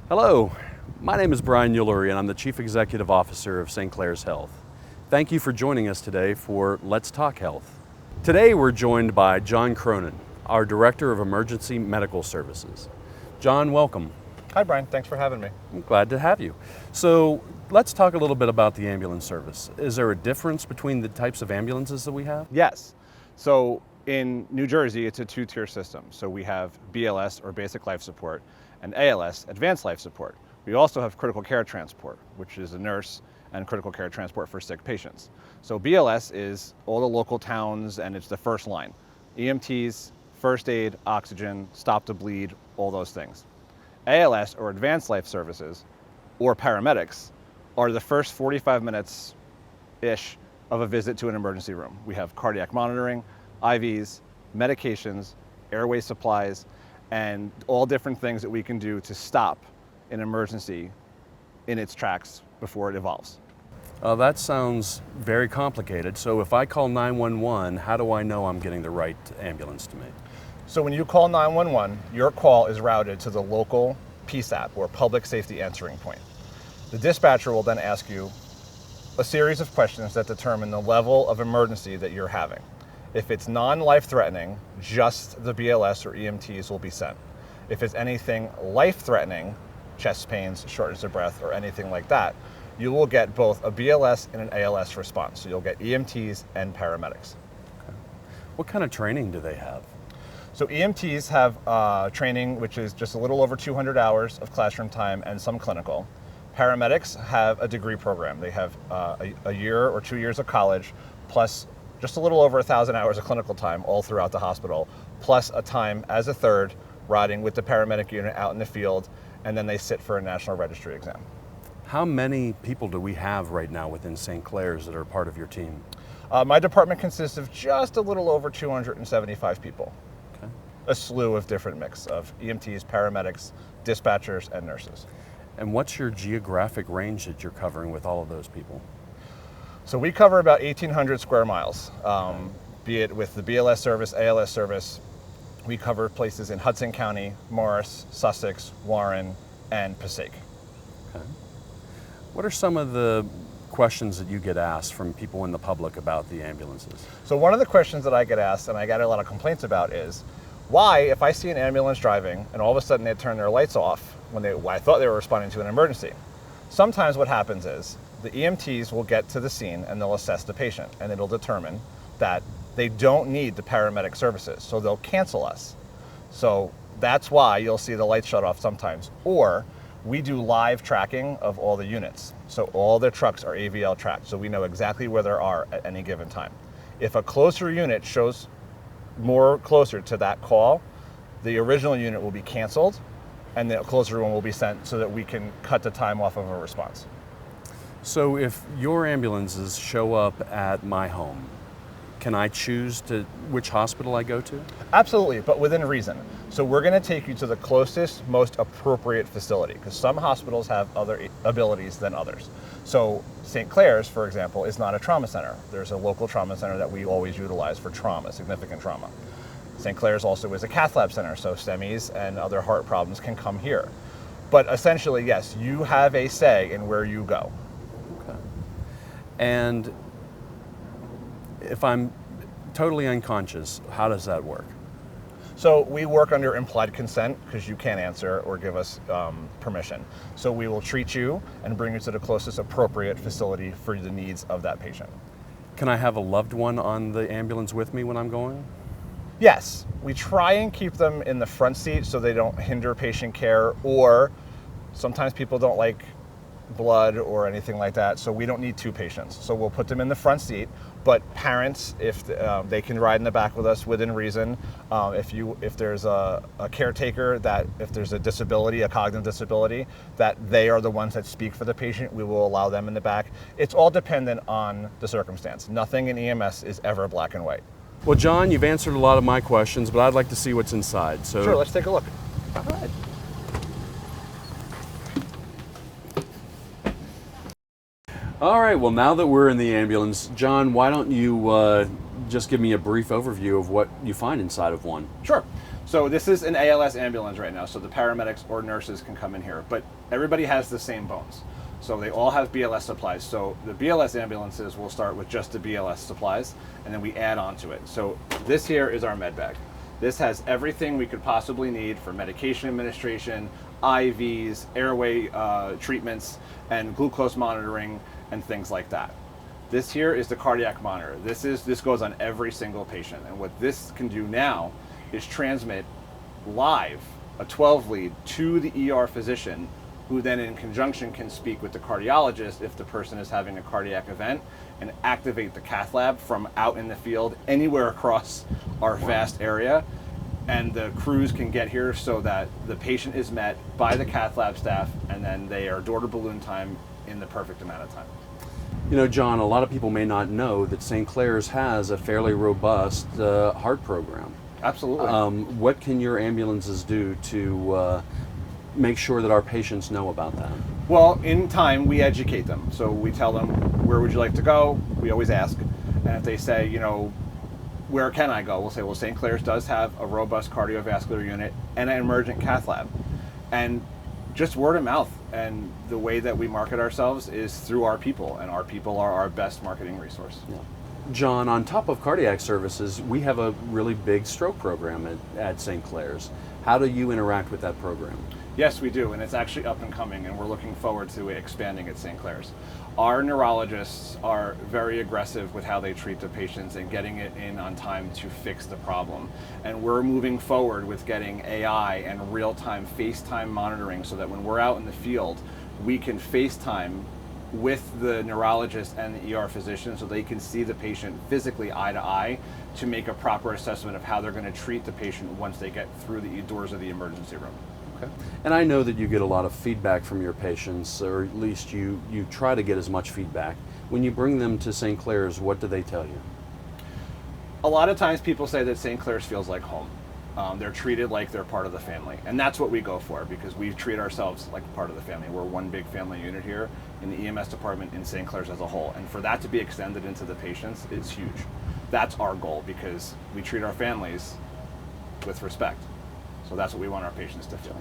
Hello, my name is Brian Ulery and I'm the Chief Executive Officer of St. Clare's Health. Thank you for joining us today for Let's Talk Health. Today we're joined by John Cronin, our Director of Emergency Medical Services. John, welcome. Hi Brian, thanks for having me. I'm glad to have you. So let's talk a little bit about the ambulance service. Is there a difference between the types of ambulances that we have? Yes, so in New Jersey it's a two-tier system. So we have BLS or basic life support and ALS, advanced life support. We also have critical care transport, which is a nurse and critical care transport for sick patients. So BLS is all the local towns and it's the first line. EMTs, first aid, oxygen, stop the bleed, all those things. ALS or advanced life services or paramedics are the first 45 minutes-ish of a visit to an emergency room. We have cardiac monitoring, IVs, medications, airway supplies, and all different things that we can do to stop an emergency in its tracks before it evolves. That sounds very complicated. So if I call 911, how do I know I'm getting the right ambulance to me? So when you call 911, your call is routed to the local PSAP or Public Safety Answering Point. The dispatcher will then ask you a series of questions that determine the level of emergency that you're having. If it's non-life-threatening, just the BLS or EMTs will be sent. If it's anything life-threatening, chest pains, shortness of breath, or anything like that, you will get both a BLS and an ALS response. So you'll get EMTs and paramedics. Okay. What kind of training do they have? So EMTs have training, which is just a little over 200 hours of classroom time and some clinical. Paramedics have a degree program. They have a year or 2 years of college, plus just a little over 1,000 hours of clinical time all throughout the hospital, plus a time as a third riding with the paramedic unit out in the field, and then they sit for a national registry exam. How many people do we have right now within St. Clare's that are part of your team? My department consists of just a little over 275 people. Okay. A slew of different mix of EMTs, paramedics, dispatchers, and nurses. And what's your geographic range that you're covering with all of those people? So we cover about 1,800 square miles, be it with the BLS service, ALS service. We cover places in Hudson County, Morris, Sussex, Warren, and Passaic. Okay. What are some of the questions that you get asked from people in the public about the ambulances? So one of the questions that I get asked, and I get a lot of complaints about, is why, if I see an ambulance driving and all of a sudden they turn their lights off when I thought they were responding to an emergency? Sometimes what happens is the EMTs will get to the scene and they'll assess the patient, and it'll determine that they don't need the paramedic services, so they'll cancel us. So that's why you'll see the lights shut off sometimes. Or we do live tracking of all the units. So all the trucks are AVL tracked, so we know exactly where they are at any given time. If a closer unit shows more closer to that call, the original unit will be canceled and the closer one will be sent so that we can cut the time off of a response. So if your ambulances show up at my home, can I choose which hospital I go to? Absolutely, but within reason. So we're going to take you to the closest, most appropriate facility, because some hospitals have other abilities than others. So St. Clare's, for example, is not a trauma center. There's a local trauma center that we always utilize for trauma, significant trauma. St. Clare's also is a cath lab center, so STEMIs and other heart problems can come here. But essentially, yes, you have a say in where you go. Okay. And if I'm totally unconscious, how does that work? So we work under implied consent because you can't answer or give us permission. So we will treat you and bring you to the closest appropriate facility for the needs of that patient. Can I have a loved one on the ambulance with me when I'm going? Yes, we try and keep them in the front seat so they don't hinder patient care, or sometimes people don't like blood or anything like that, so we don't need two patients. So we'll put them in the front seat, but parents, if they can ride in the back with us within reason. If there's a caretaker, that if there's a disability, a cognitive disability, that they are the ones that speak for the patient, we will allow them in the back. It's all dependent on the circumstance. Nothing in EMS is ever black and white. Well, John, you've answered a lot of my questions, but I'd like to see what's inside. So Sure, let's take a look. All right. All right, well, now that we're in the ambulance, John, why don't you just give me a brief overview of what you find inside of one? Sure. So this is an ALS ambulance right now, so the paramedics or nurses can come in here, but everybody has the same bones. So they all have BLS supplies. So the BLS ambulances will start with just the BLS supplies, and then we add on to it. So this here is our med bag. This has everything we could possibly need for medication administration, IVs, airway treatments, and glucose monitoring, and things like that. This here is the cardiac monitor. This goes on every single patient, and what this can do now is transmit live a 12 lead to the ER physician, who then in conjunction can speak with the cardiologist if the person is having a cardiac event, and activate the cath lab from out in the field anywhere across our vast area. And the crews can get here so that the patient is met by the cath lab staff, and then they are door to balloon time in the perfect amount of time. You know, John, a lot of people may not know that St. Clare's has a fairly robust heart program. Absolutely. What can your ambulances do to make sure that our patients know about that? Well, in time, we educate them. So we tell them, where would you like to go? We always ask. And if they say, you know, where can I go? We'll say, well, St. Clare's does have a robust cardiovascular unit and an emergent cath lab. And just word of mouth. And the way that we market ourselves is through our people, and our people are our best marketing resource. Yeah. John, on top of cardiac services, we have a really big stroke program at St. Clare's. How do you interact with that program? Yes, we do, and it's actually up and coming, and we're looking forward to expanding at St. Clare's. Our neurologists are very aggressive with how they treat the patients and getting it in on time to fix the problem. And we're moving forward with getting AI and real-time FaceTime monitoring so that when we're out in the field, we can FaceTime with the neurologist and the ER physician so they can see the patient physically eye to eye to make a proper assessment of how they're going to treat the patient once they get through the doors of the emergency room. Okay. And I know that you get a lot of feedback from your patients, or at least you try to get as much feedback. When you bring them to St. Clare's, what do they tell you? A lot of times people say that St. Clare's feels like home. They're treated like they're part of the family. And that's what we go for, because we treat ourselves like part of the family. We're one big family unit here in the EMS department in St. Clare's as a whole. And for that to be extended into the patients is huge. That's our goal, because we treat our families with respect. So that's what we want our patients to feel.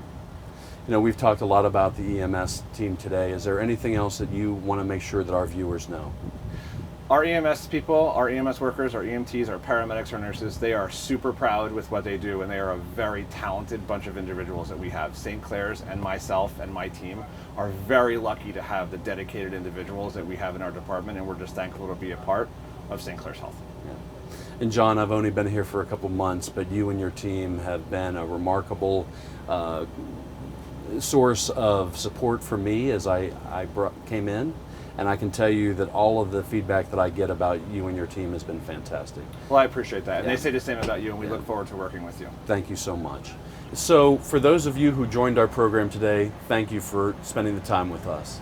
You know, we've talked a lot about the EMS team today. Is there anything else that you want to make sure that our viewers know? Our EMS people, our EMS workers, our EMTs, our paramedics, our nurses, they are super proud with what they do, and they are a very talented bunch of individuals that we have. St. Clare's and myself and my team are very lucky to have the dedicated individuals that we have in our department, and we're just thankful to be a part of St. Clare's Health. Yeah. And John, I've only been here for a couple months, but you and your team have been a remarkable source of support for me as I came in. And I can tell you that all of the feedback that I get about you and your team has been fantastic. Well, I appreciate that. Yeah. And they say the same about you, and we look forward to working with you. Thank you so much. So for those of you who joined our program today, thank you for spending the time with us.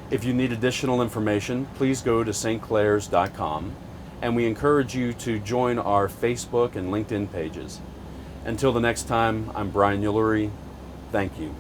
If you need additional information, please go to stclares.com, and we encourage you to join our Facebook and LinkedIn pages. Until the next time, I'm Brian Ulery. Thank you.